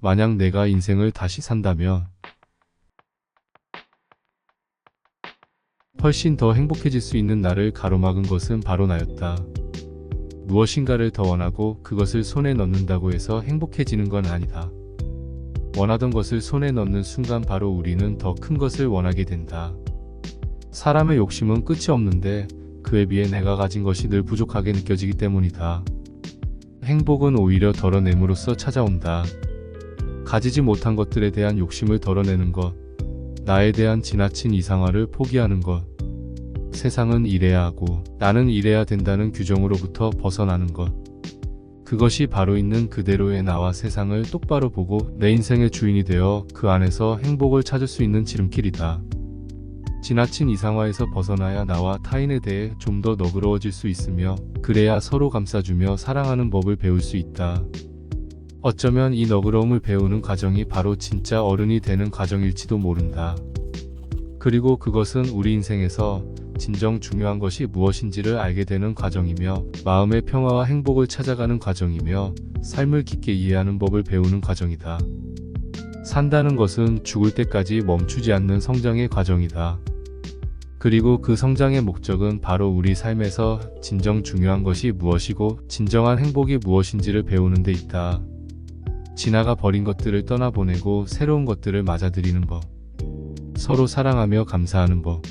만약 내가 인생을 다시 산다면 훨씬 더 행복해질 수 있는 나를 가로막은 것은 바로 나였다. 무엇인가를 더 원하고 그것을 손에 넣는다고 해서 행복해지는 건 아니다. 원하던 것을 손에 넣는 순간 바로 우리는 더 큰 것을 원하게 된다. 사람의 욕심은 끝이 없는데 그에 비해 내가 가진 것이 늘 부족하게 느껴지기 때문이다. 행복은 오히려 덜어냄으로써 찾아온다. 가지지 못한 것들에 대한 욕심을 덜어내는 것, 나에 대한 지나친 이상화를 포기하는 것, 세상은 이래야 하고 나는 이래야 된다는 규정으로부터 벗어나는 것, 그것이 바로 있는 그대로의 나와 세상을 똑바로 보고 내 인생의 주인이 되어 그 안에서 행복을 찾을 수 있는 지름길이다. 지나친 이상화에서 벗어나야 나와 타인에 대해 좀 더 너그러워질 수 있으며 그래야 서로 감싸주며 사랑하는 법을 배울 수 있다. 어쩌면 이 너그러움을 배우는 과정이 바로 진짜 어른이 되는 과정일지도 모른다. 그리고 그것은 우리 인생에서 진정 중요한 것이 무엇인지를 알게 되는 과정이며 마음의 평화와 행복을 찾아가는 과정이며 삶을 깊게 이해하는 법을 배우는 과정이다. 산다는 것은 죽을 때까지 멈추지 않는 성장의 과정이다. 그리고 그 성장의 목적은 바로 우리 삶에서 진정 중요한 것이 무엇이고 진정한 행복이 무엇인지를 배우는 데 있다. 지나가 버린 것들을 떠나보내고 새로운 것들을 맞아들이는 법, 서로 사랑하며 감사하는 법,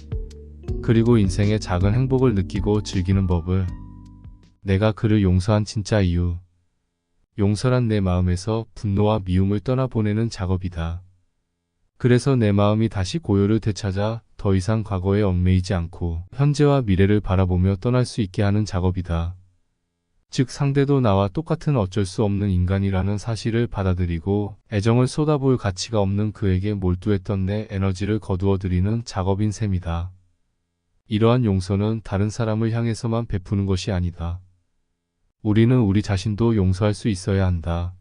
그리고 인생의 작은 행복을 느끼고 즐기는 법을, 내가 그를 용서한 진짜 이유, 용서란 내 마음에서 분노와 미움을 떠나보내는 작업이다. 그래서 내 마음이 다시 고요를 되찾아 더 이상 과거에 얽매이지 않고 현재와 미래를 바라보며 떠날 수 있게 하는 작업이다. 즉 상대도 나와 똑같은 어쩔 수 없는 인간이라는 사실을 받아들이고 애정을 쏟아부을 가치가 없는 그에게 몰두했던 내 에너지를 거두어들이는 작업인 셈이다. 이러한 용서는 다른 사람을 향해서만 베푸는 것이 아니다. 우리는 우리 자신도 용서할 수 있어야 한다.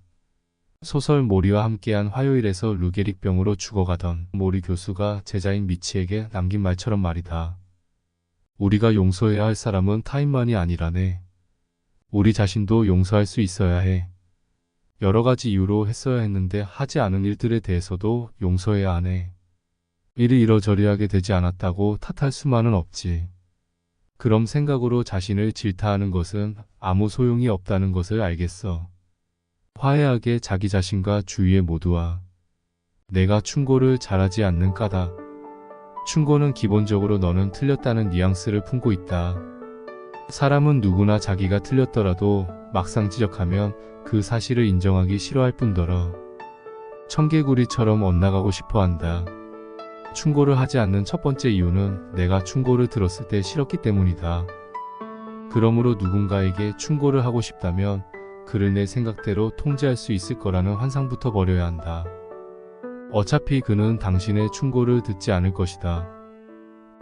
소설 모리와 함께한 화요일에서 루게릭병으로 죽어가던 모리 교수가 제자인 미치에게 남긴 말처럼 말이다. 우리가 용서해야 할 사람은 타인만이 아니라네. 우리 자신도 용서할 수 있어야 해. 여러 가지 이유로 했어야 했는데 하지 않은 일들에 대해서도 용서해야 하네. 일이 이러저리 하게 되지 않았다고 탓할 수만은 없지. 그럼 생각으로 자신을 질타하는 것은 아무 소용이 없다는 것을 알겠어. 화해하게 자기 자신과 주위의 모두와 내가 충고를 잘하지 않는 까닭. 충고는 기본적으로 너는 틀렸다는 뉘앙스를 품고 있다. 사람은 누구나 자기가 틀렸더라도 막상 지적하면 그 사실을 인정하기 싫어할 뿐더러 청개구리처럼 엇나가고 싶어한다. 충고를 하지 않는 첫 번째 이유는 내가 충고를 들었을 때 싫었기 때문이다. 그러므로 누군가에게 충고를 하고 싶다면 그를 내 생각대로 통제할 수 있을 거라는 환상부터 버려야 한다. 어차피 그는 당신의 충고를 듣지 않을 것이다.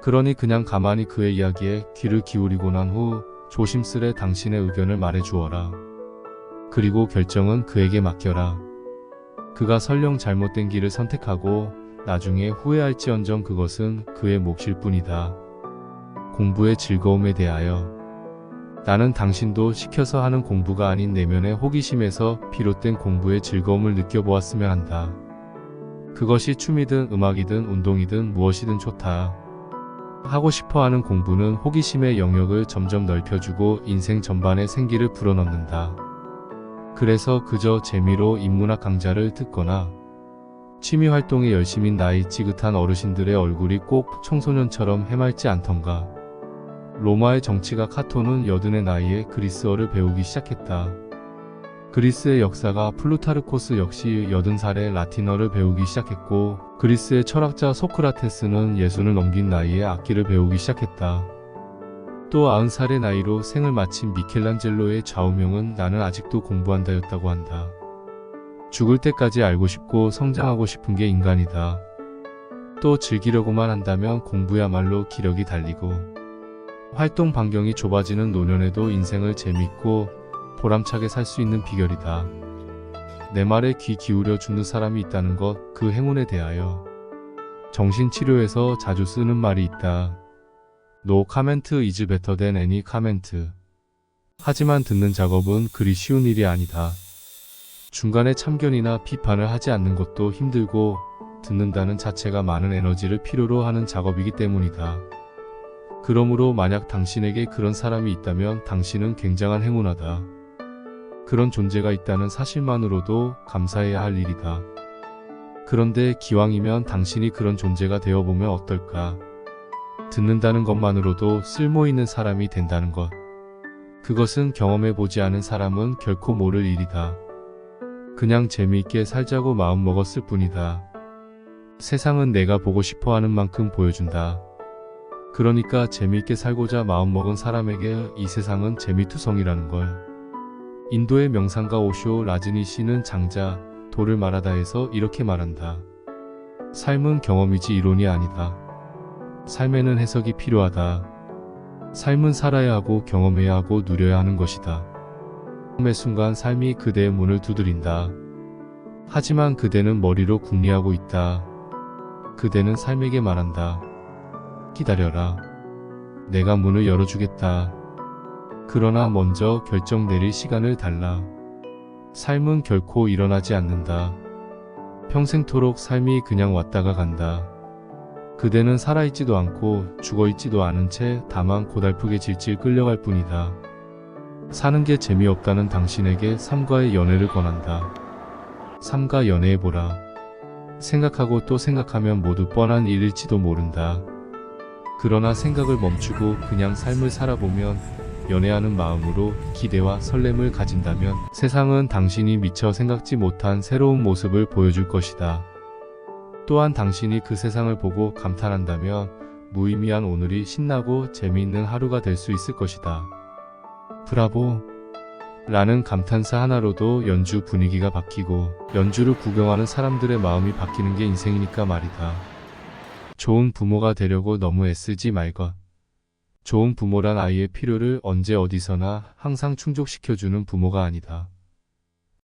그러니 그냥 가만히 그의 이야기에 귀를 기울이고 난 후 조심스레 당신의 의견을 말해 주어라. 그리고 결정은 그에게 맡겨라. 그가 설령 잘못된 길을 선택하고 나중에 후회할지언정 그것은 그의 몫일 뿐이다. 공부의 즐거움에 대하여 나는 당신도 시켜서 하는 공부가 아닌 내면의 호기심에서 비롯된 공부의 즐거움을 느껴보았으면 한다. 그것이 춤이든 음악이든 운동이든 무엇이든 좋다. 하고 싶어하는 공부는 호기심의 영역을 점점 넓혀주고 인생 전반에 생기를 불어넣는다. 그래서 그저 재미로 인문학 강좌를 듣거나 취미활동에 열심인 나이 지긋한 어르신들의 얼굴이 꼭 청소년처럼 해맑지 않던가. 로마의 정치가 카토는 80의 나이에 그리스어를 배우기 시작했다. 그리스의 역사가 플루타르코스 역시 80살에 라틴어를 배우기 시작했고 그리스의 철학자 소크라테스는 60을 넘긴 나이에 악기를 배우기 시작했다. 또 90살의 나이로 생을 마친 미켈란젤로의 좌우명은 나는 아직도 공부한다였다고 한다. 죽을 때까지 알고 싶고 성장하고 싶은 게 인간이다. 또 즐기려고만 한다면 공부야말로 기력이 달리고 활동 반경이 좁아지는 노년에도 인생을 재밌고 보람차게 살 수 있는 비결이다. 내 말에 귀 기울여 주는 사람이 있다는 것, 그 행운에 대하여 정신치료에서 자주 쓰는 말이 있다. No comment is better than any comment. 하지만 듣는 작업은 그리 쉬운 일이 아니다. 중간에 참견이나 비판을 하지 않는 것도 힘들고 듣는다는 자체가 많은 에너지를 필요로 하는 작업이기 때문이다. 그러므로 만약 당신에게 그런 사람이 있다면 당신은 굉장한 행운하다. 그런 존재가 있다는 사실만으로도 감사해야 할 일이다. 그런데 기왕이면 당신이 그런 존재가 되어보면 어떨까? 듣는다는 것만으로도 쓸모있는 사람이 된다는 것. 그것은 경험해보지 않은 사람은 결코 모를 일이다. 그냥 재미있게 살자고 마음먹었을 뿐이다. 세상은 내가 보고 싶어하는 만큼 보여준다. 그러니까 재미있게 살고자 마음먹은 사람에게 이 세상은 재미투성이라는 걸. 인도의 명상가 오쇼 라즈니시는 장자 도를 말하다 해서 이렇게 말한다. 삶은 경험이지 이론이 아니다. 삶에는 해석이 필요하다. 삶은 살아야 하고 경험해야 하고 누려야 하는 것이다. 매 순간 삶이 그대의 문을 두드린다. 하지만 그대는 머리로 궁리하고 있다. 그대는 삶에게 말한다. 기다려라. 내가 문을 열어주겠다. 그러나 먼저 결정 내릴 시간을 달라. 삶은 결코 일어나지 않는다. 평생토록 삶이 그냥 왔다가 간다. 그대는 살아있지도 않고 죽어있지도 않은 채 다만 고달프게 질질 끌려갈 뿐이다. 사는 게 재미없다는 당신에게 삶과의 연애를 권한다. 삶과 연애해보라. 생각하고 또 생각하면 모두 뻔한 일일지도 모른다. 그러나 생각을 멈추고 그냥 삶을 살아보면 연애하는 마음으로 기대와 설렘을 가진다면 세상은 당신이 미처 생각지 못한 새로운 모습을 보여줄 것이다. 또한 당신이 그 세상을 보고 감탄한다면 무의미한 오늘이 신나고 재미있는 하루가 될 수 있을 것이다. 브라보! 라는 감탄사 하나로도 연주 분위기가 바뀌고 연주를 구경하는 사람들의 마음이 바뀌는 게 인생이니까 말이다. 좋은 부모가 되려고 너무 애쓰지 말것. 좋은 부모란 아이의 필요를 언제 어디서나 항상 충족시켜주는 부모가 아니다.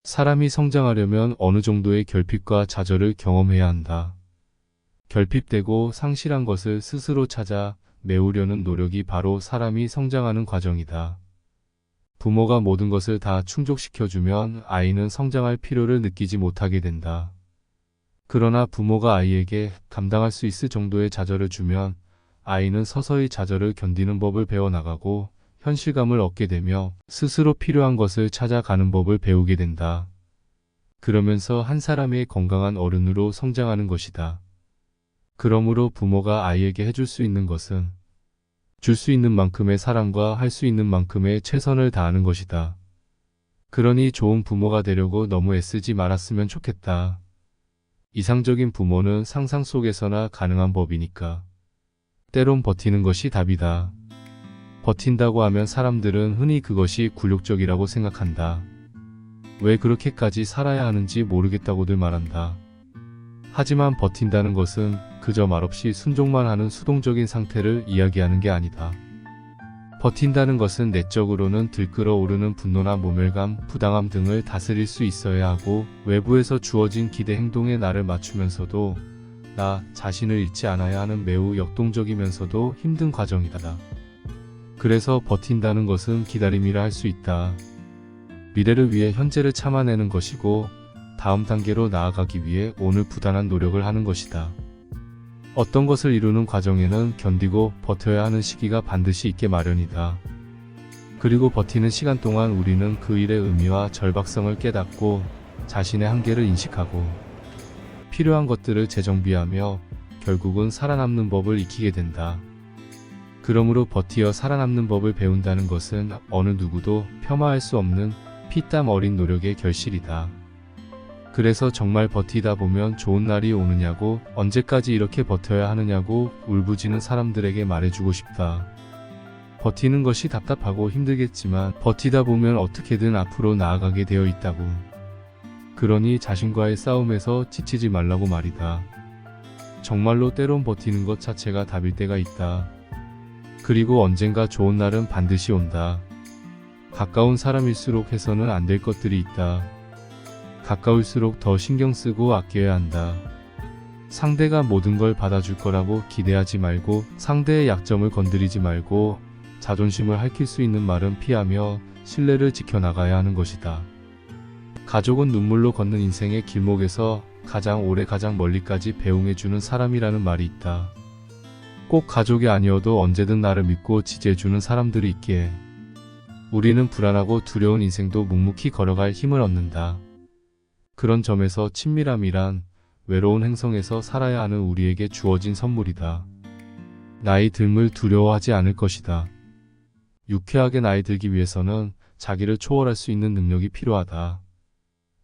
사람이 성장하려면 어느 정도의 결핍과 좌절을 경험해야 한다. 결핍되고 상실한 것을 스스로 찾아 메우려는 노력이 바로 사람이 성장하는 과정이다. 부모가 모든 것을 다 충족시켜주면 아이는 성장할 필요를 느끼지 못하게 된다. 그러나 부모가 아이에게 감당할 수 있을 정도의 좌절을 주면 아이는 서서히 좌절을 견디는 법을 배워나가고 현실감을 얻게 되며 스스로 필요한 것을 찾아가는 법을 배우게 된다. 그러면서 한 사람의 건강한 어른으로 성장하는 것이다. 그러므로 부모가 아이에게 해줄 수 있는 것은 줄 수 있는 만큼의 사랑과 할 수 있는 만큼의 최선을 다하는 것이다. 그러니 좋은 부모가 되려고 너무 애쓰지 말았으면 좋겠다. 이상적인 부모는 상상 속에서나 가능한 법이니까. 때론 버티는 것이 답이다. 버틴다고 하면 사람들은 흔히 그것이 굴욕적이라고 생각한다. 왜 그렇게까지 살아야 하는지 모르겠다고들 말한다. 하지만 버틴다는 것은 그저 말없이 순종만 하는 수동적인 상태를 이야기하는 게 아니다. 버틴다는 것은 내적으로는 들끓어오르는 분노나 모멸감, 부당함 등을 다스릴 수 있어야 하고 외부에서 주어진 기대 행동에 나를 맞추면서도 나 자신을 잃지 않아야 하는 매우 역동적이면서도 힘든 과정이다. 그래서 버틴다는 것은 기다림이라 할 수 있다. 미래를 위해 현재를 참아내는 것이고 다음 단계로 나아가기 위해 오늘 부단한 노력을 하는 것이다. 어떤 것을 이루는 과정에는 견디고 버텨야 하는 시기가 반드시 있게 마련이다. 그리고 버티는 시간 동안 우리는 그 일의 의미와 절박성을 깨닫고 자신의 한계를 인식하고 필요한 것들을 재정비하며 결국은 살아남는 법을 익히게 된다. 그러므로 버티어 살아남는 법을 배운다는 것은 어느 누구도 폄하할 수 없는 피땀 어린 노력의 결실이다. 그래서 정말 버티다 보면 좋은 날이 오느냐고 언제까지 이렇게 버텨야 하느냐고 울부짖는 사람들에게 말해주고 싶다. 버티는 것이 답답하고 힘들겠지만 버티다 보면 어떻게든 앞으로 나아가게 되어 있다고. 그러니 자신과의 싸움에서 지치지 말라고 말이다. 정말로 때론 버티는 것 자체가 답일 때가 있다. 그리고 언젠가 좋은 날은 반드시 온다. 가까운 사람일수록 해서는 안 될 것들이 있다. 가까울수록 더 신경 쓰고 아껴야 한다. 상대가 모든 걸 받아줄 거라고 기대하지 말고 상대의 약점을 건드리지 말고 자존심을 핥힐 수 있는 말은 피하며 신뢰를 지켜나가야 하는 것이다. 가족은 눈물로 걷는 인생의 길목에서 가장 오래 가장 멀리까지 배웅해주는 사람이라는 말이 있다. 꼭 가족이 아니어도 언제든 나를 믿고 지지해주는 사람들이 있기에 우리는 불안하고 두려운 인생도 묵묵히 걸어갈 힘을 얻는다. 그런 점에서 친밀함이란 외로운 행성에서 살아야 하는 우리에게 주어진 선물이다. 나이 듦을 두려워하지 않을 것이다. 유쾌하게 나이 들기 위해서는 자기를 초월할 수 있는 능력이 필요하다.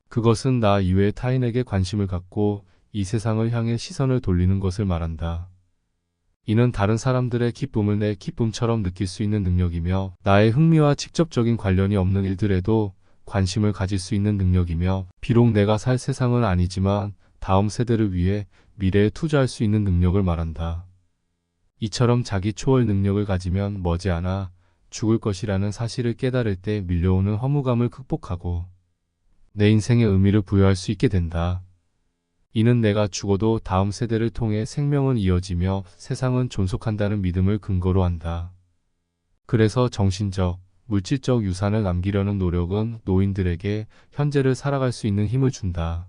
그것은 나 이외의 타인에게 관심을 갖고 이 세상을 향해 시선을 돌리는 것을 말한다. 이는 다른 사람들의 기쁨을 내 기쁨처럼 느낄 수 있는 능력이며 나의 흥미와 직접적인 관련이 없는 일들에도 관심을 가질 수 있는 능력이며 비록 내가 살 세상은 아니지만 다음 세대를 위해 미래에 투자할 수 있는 능력을 말한다. 이처럼 자기 초월 능력을 가지면 머지않아 죽을 것이라는 사실을 깨달을 때 밀려오는 허무감을 극복하고 내 인생에 의미를 부여할 수 있게 된다. 이는 내가 죽어도 다음 세대를 통해 생명은 이어지며 세상은 존속한다는 믿음을 근거로 한다. 그래서 정신적, 물질적 유산을 남기려는 노력은 노인들에게 현재를 살아갈 수 있는 힘을 준다.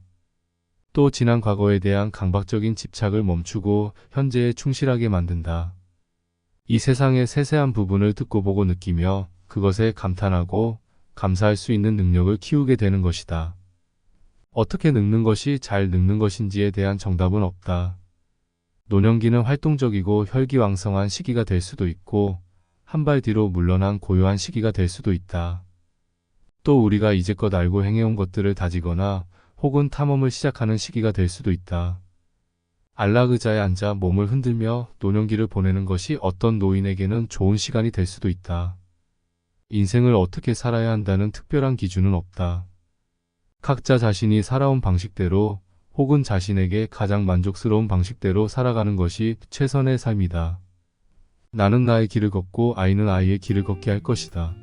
또 지난 과거에 대한 강박적인 집착을 멈추고 현재에 충실하게 만든다. 이 세상의 세세한 부분을 듣고 보고 느끼며 그것에 감탄하고 감사할 수 있는 능력을 키우게 되는 것이다. 어떻게 늙는 것이 잘 늙는 것인지에 대한 정답은 없다. 노년기는 활동적이고 혈기왕성한 시기가 될 수도 있고 한 발 뒤로 물러난 고요한 시기가 될 수도 있다. 또 우리가 이제껏 알고 행해온 것들을 다지거나 혹은 탐험을 시작하는 시기가 될 수도 있다. 안락 의자에 앉아 몸을 흔들며 노년기를 보내는 것이 어떤 노인에게는 좋은 시간이 될 수도 있다. 인생을 어떻게 살아야 한다는 특별한 기준은 없다. 각자 자신이 살아온 방식대로 혹은 자신에게 가장 만족스러운 방식대로 살아가는 것이 최선의 삶이다. 나는 나의 길을 걷고 아이는 아이의 길을 걷게 할 것이다.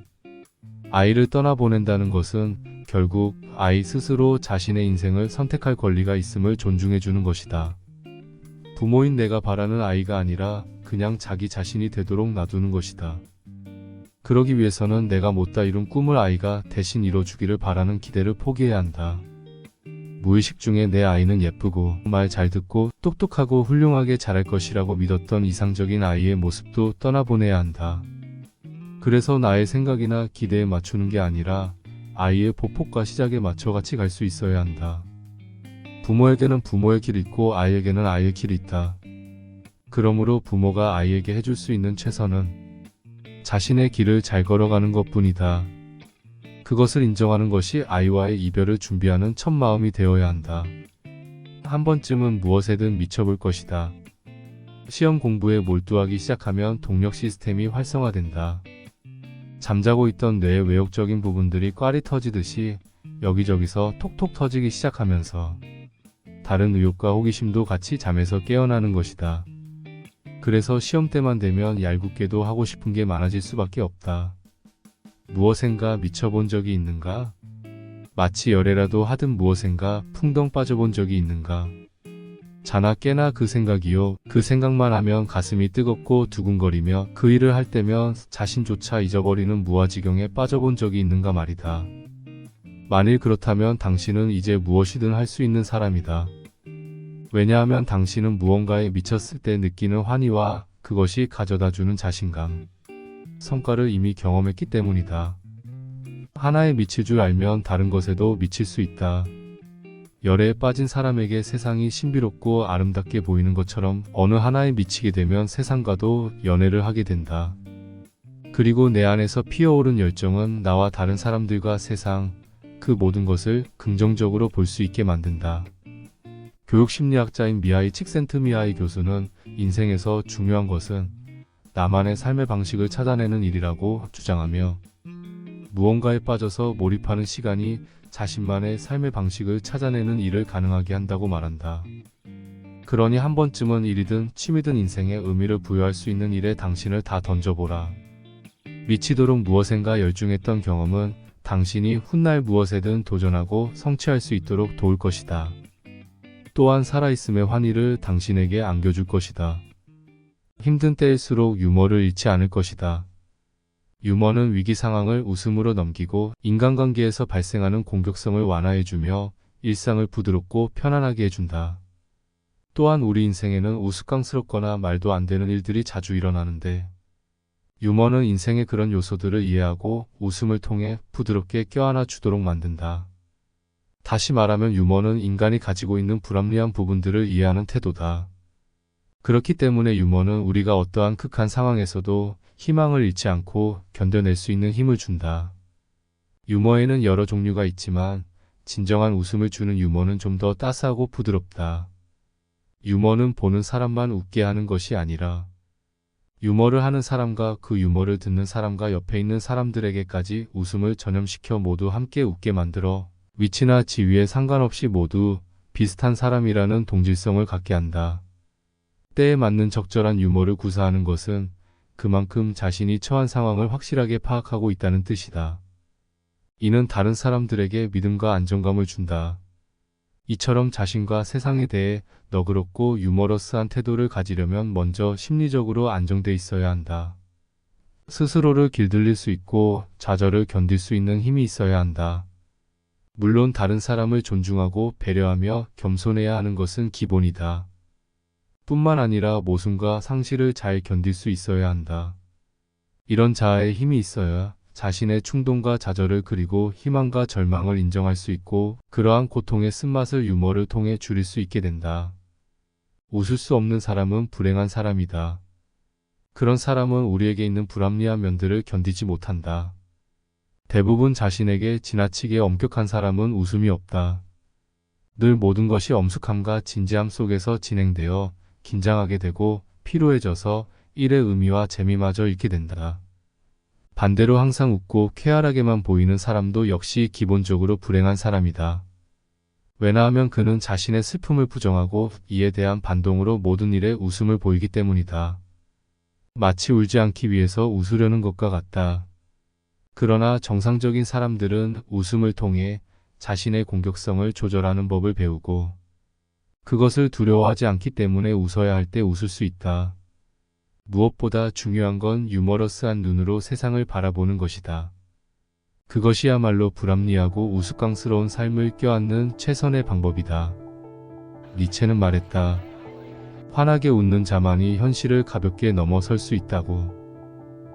아이를 떠나보낸다는 것은 결국 아이 스스로 자신의 인생을 선택할 권리가 있음을 존중해주는 것이다. 부모인 내가 바라는 아이가 아니라 그냥 자기 자신이 되도록 놔두는 것이다. 그러기 위해서는 내가 못다 이룬 꿈을 아이가 대신 이뤄주기를 바라는 기대를 포기해야 한다. 무의식 중에 내 아이는 예쁘고 말 잘 듣고 똑똑하고 훌륭하게 자랄 것이라고 믿었던 이상적인 아이의 모습도 떠나보내야 한다. 그래서 나의 생각이나 기대에 맞추는 게 아니라 아이의 보폭과 시작에 맞춰 같이 갈 수 있어야 한다. 부모에게는 부모의 길이 있고 아이에게는 아이의 길이 있다. 그러므로 부모가 아이에게 해줄 수 있는 최선은 자신의 길을 잘 걸어가는 것뿐이다. 그것을 인정하는 것이 아이와의 이별을 준비하는 첫 마음이 되어야 한다. 한 번쯤은 무엇에든 미쳐볼 것이다. 시험 공부에 몰두하기 시작하면 동력 시스템이 활성화된다. 잠자고 있던 뇌의 외역적인 부분들이 꽈리 터지듯이 여기저기서 톡톡 터지기 시작하면서 다른 의욕과 호기심도 같이 잠에서 깨어나는 것이다. 그래서 시험 때만 되면 얄궂게도 하고 싶은 게 많아질 수밖에 없다. 무엇엔가 미쳐본 적이 있는가? 마치 열애라도 하든 무엇엔가 풍덩 빠져본 적이 있는가? 자나 깨나 그 생각이요. 그 생각만 하면 가슴이 뜨겁고 두근거리며 그 일을 할 때면 자신조차 잊어버리는 무아지경에 빠져본 적이 있는가 말이다. 만일 그렇다면 당신은 이제 무엇이든 할 수 있는 사람이다. 왜냐하면 당신은 무언가에 미쳤을 때 느끼는 환희와 그것이 가져다주는 자신감, 성과를 이미 경험했기 때문이다. 하나에 미칠 줄 알면 다른 것에도 미칠 수 있다. 열애에 빠진 사람에게 세상이 신비롭고 아름답게 보이는 것처럼 어느 하나에 미치게 되면 세상과도 연애를 하게 된다. 그리고 내 안에서 피어오른 열정은 나와 다른 사람들과 세상, 그 모든 것을 긍정적으로 볼 수 있게 만든다. 교육심리학자인 미하이 칙센트미하이 교수는 인생에서 중요한 것은 나만의 삶의 방식을 찾아내는 일이라고 주장하며 무언가에 빠져서 몰입하는 시간이 자신만의 삶의 방식을 찾아내는 일을 가능하게 한다고 말한다. 그러니 한 번쯤은 일이든 취미든 인생에 의미를 부여할 수 있는 일에 당신을 다 던져보라. 미치도록 무엇엔가 열중했던 경험은 당신이 훗날 무엇에든 도전하고 성취할 수 있도록 도울 것이다. 또한 살아있음의 환희를 당신에게 안겨줄 것이다. 힘든 때일수록 유머를 잃지 않을 것이다. 유머는 위기 상황을 웃음으로 넘기고 인간관계에서 발생하는 공격성을 완화해주며 일상을 부드럽고 편안하게 해준다. 또한 우리 인생에는 우스꽝스럽거나 말도 안 되는 일들이 자주 일어나는데 유머는 인생의 그런 요소들을 이해하고 웃음을 통해 부드럽게 껴안아 주도록 만든다. 다시 말하면 유머는 인간이 가지고 있는 불합리한 부분들을 이해하는 태도다. 그렇기 때문에 유머는 우리가 어떠한 극한 상황에서도 희망을 잃지 않고 견뎌낼 수 있는 힘을 준다. 유머에는 여러 종류가 있지만 진정한 웃음을 주는 유머는 좀 더 따스하고 부드럽다. 유머는 보는 사람만 웃게 하는 것이 아니라 유머를 하는 사람과 그 유머를 듣는 사람과 옆에 있는 사람들에게까지 웃음을 전염시켜 모두 함께 웃게 만들어 위치나 지위에 상관없이 모두 비슷한 사람이라는 동질성을 갖게 한다. 때에 맞는 적절한 유머를 구사하는 것은 그만큼 자신이 처한 상황을 확실하게 파악하고 있다는 뜻이다. 이는 다른 사람들에게 믿음과 안정감을 준다. 이처럼 자신과 세상에 대해 너그럽고 유머러스한 태도를 가지려면 먼저 심리적으로 안정돼 있어야 한다. 스스로를 길들일 수 있고 좌절을 견딜 수 있는 힘이 있어야 한다. 물론 다른 사람을 존중하고 배려하며 겸손해야 하는 것은 기본이다. 뿐만 아니라 모순과 상실을 잘 견딜 수 있어야 한다. 이런 자아의 힘이 있어야 자신의 충동과 좌절을 그리고 희망과 절망을 인정할 수 있고 그러한 고통의 쓴맛을 유머를 통해 줄일 수 있게 된다. 웃을 수 없는 사람은 불행한 사람이다. 그런 사람은 우리에게 있는 불합리한 면들을 견디지 못한다. 대부분 자신에게 지나치게 엄격한 사람은 웃음이 없다. 늘 모든 것이 엄숙함과 진지함 속에서 진행되어 긴장하게 되고 피로해져서 일의 의미와 재미마저 잃게 된다. 반대로 항상 웃고 쾌활하게만 보이는 사람도 역시 기본적으로 불행한 사람이다. 왜냐하면 그는 자신의 슬픔을 부정하고 이에 대한 반동으로 모든 일에 웃음을 보이기 때문이다. 마치 울지 않기 위해서 웃으려는 것과 같다. 그러나 정상적인 사람들은 웃음을 통해 자신의 공격성을 조절하는 법을 배우고 그것을 두려워하지 않기 때문에 웃어야 할 때 웃을 수 있다. 무엇보다 중요한 건 유머러스한 눈으로 세상을 바라보는 것이다. 그것이야말로 불합리하고 우스꽝스러운 삶을 껴안는 최선의 방법이다. 니체는 말했다. 환하게 웃는 자만이 현실을 가볍게 넘어설 수 있다고.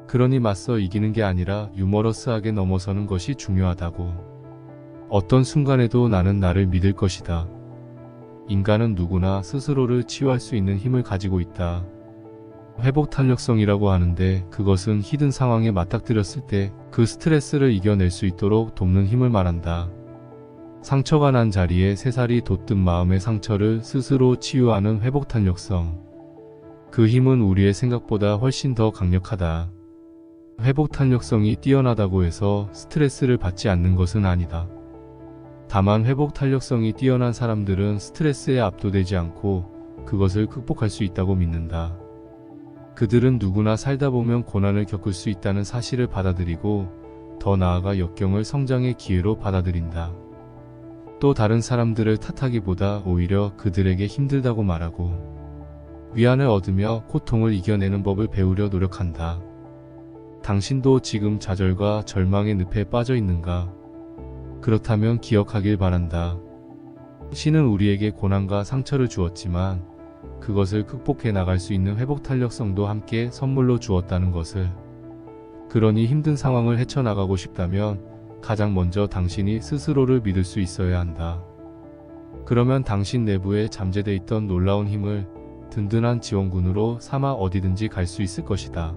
그러니 맞서 이기는 게 아니라 유머러스하게 넘어서는 것이 중요하다고. 어떤 순간에도 나는 나를 믿을 것이다. 인간은 누구나 스스로를 치유할 수 있는 힘을 가지고 있다. 회복 탄력성이라고 하는데 그것은 힘든 상황에 맞닥뜨렸을 때 그 스트레스를 이겨낼 수 있도록 돕는 힘을 말한다. 상처가 난 자리에 새살이 돋든 마음의 상처를 스스로 치유하는 회복 탄력성. 그 힘은 우리의 생각보다 훨씬 더 강력하다. 회복 탄력성이 뛰어나다고 해서 스트레스를 받지 않는 것은 아니다. 다만 회복 탄력성이 뛰어난 사람들은 스트레스에 압도되지 않고 그것을 극복할 수 있다고 믿는다. 그들은 누구나 살다 보면 고난을 겪을 수 있다는 사실을 받아들이고 더 나아가 역경을 성장의 기회로 받아들인다. 또 다른 사람들을 탓하기보다 오히려 그들에게 힘들다고 말하고 위안을 얻으며 고통을 이겨내는 법을 배우려 노력한다. 당신도 지금 좌절과 절망의 늪에 빠져 있는가? 그렇다면 기억하길 바란다. 신은 우리에게 고난과 상처를 주었지만 그것을 극복해 나갈 수 있는 회복 탄력성도 함께 선물로 주었다는 것을. 그러니 힘든 상황을 헤쳐나가고 싶다면 가장 먼저 당신이 스스로를 믿을 수 있어야 한다. 그러면 당신 내부에 잠재돼 있던 놀라운 힘을 든든한 지원군으로 삼아 어디든지 갈 수 있을 것이다.